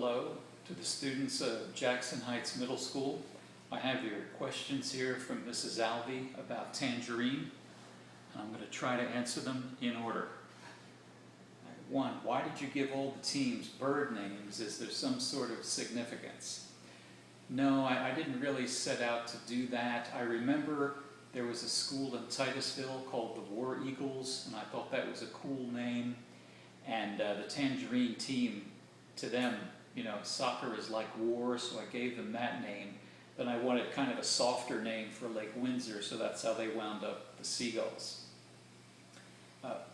Hello to the students of Jackson Heights Middle School. I have your questions here from Mrs. Alvey about Tangerine. I'm going to try to answer them in order. 1. Why did you give all the teams bird names? Is there some sort of significance? No, I didn't really set out to do that. I remember there was a school in Titusville called the War Eagles, and I thought that was a cool name. And the Tangerine team, to them, you know, soccer is like war, so I gave them that name. Then I wanted kind of a softer name for Lake Windsor, so that's how they wound up the Seagulls.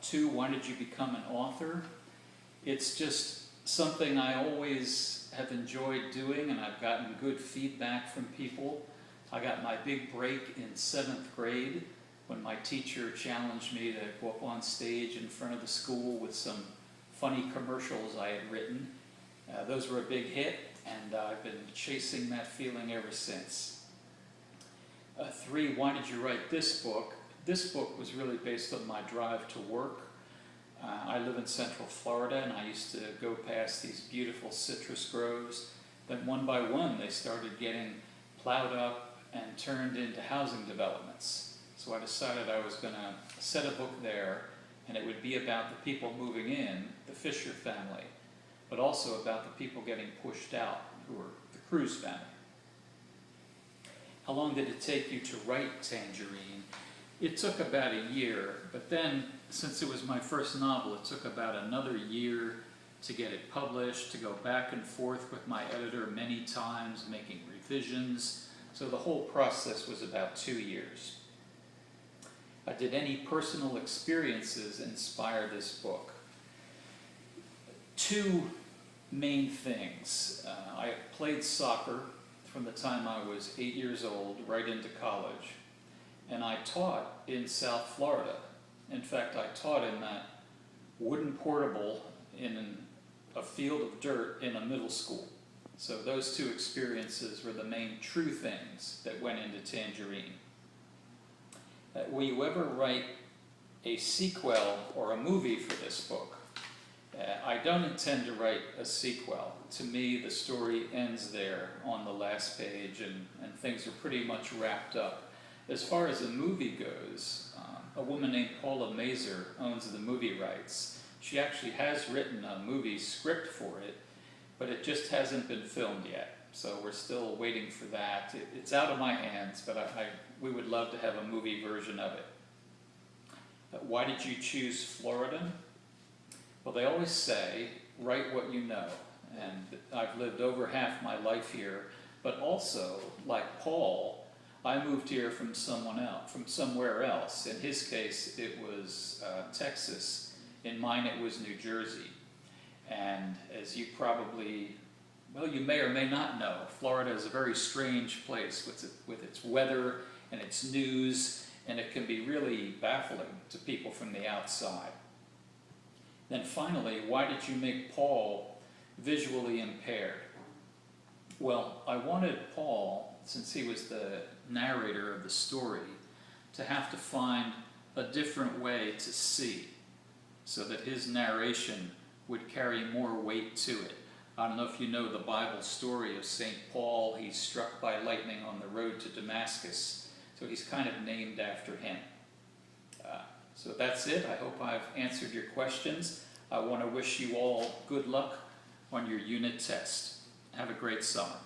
2, why did you become an author? It's just something I always have enjoyed doing, and I've gotten good feedback from people. I got my big break in 7th grade when my teacher challenged me to go up on stage in front of the school with some funny commercials I had written. Those were a big hit, and I've been chasing that feeling ever since. 3, why did you write this book? This book was really based on my drive to work. I live in Central Florida, and I used to go past these beautiful citrus groves. Then one by one, they started getting plowed up and turned into housing developments. So I decided I was going to set a book there, and it would be about the people moving in, the Fisher family, but also about the people getting pushed out, who were the Cruz family. How long did it take you to write Tangerine? It took about a year, but then, since it was my first novel, it took about another year to get it published, to go back and forth with my editor many times, making revisions. So the whole process was about 2 years. Did any personal experiences inspire this book? 2 main things. I played soccer from the time I was 8 years old right into college. And I taught in South Florida. In fact, I taught in that wooden portable in a field of dirt in a middle school. So those 2 experiences were the main true things that went into Tangerine. Will you ever write a sequel or a movie for this book? I don't intend to write a sequel. To me, the story ends there on the last page, and things are pretty much wrapped up. As far as a movie goes, a woman named Paula Mazur owns the movie rights. She actually has written a movie script for it, but it just hasn't been filmed yet. So we're still waiting for that. It's out of my hands, but we would love to have a movie version of it. Why did you choose Florida? Well, they always say, write what you know. And I've lived over half my life here, but also, like Paul, I moved here from somewhere else. In his case, it was Texas. In mine, it was New Jersey. And as you probably, well, you may or may not know, Florida is a very strange place with its weather and its news, and it can be really baffling to people from the outside. Then finally, why did you make Paul visually impaired? Well, I wanted Paul, since he was the narrator of the story, to have to find a different way to see, so that his narration would carry more weight to it. I don't know if you know the Bible story of St. Paul. He's struck by lightning on the road to Damascus, so he's kind of named after him. So that's it. I hope I've answered your questions. I want to wish you all good luck on your unit test. Have a great summer.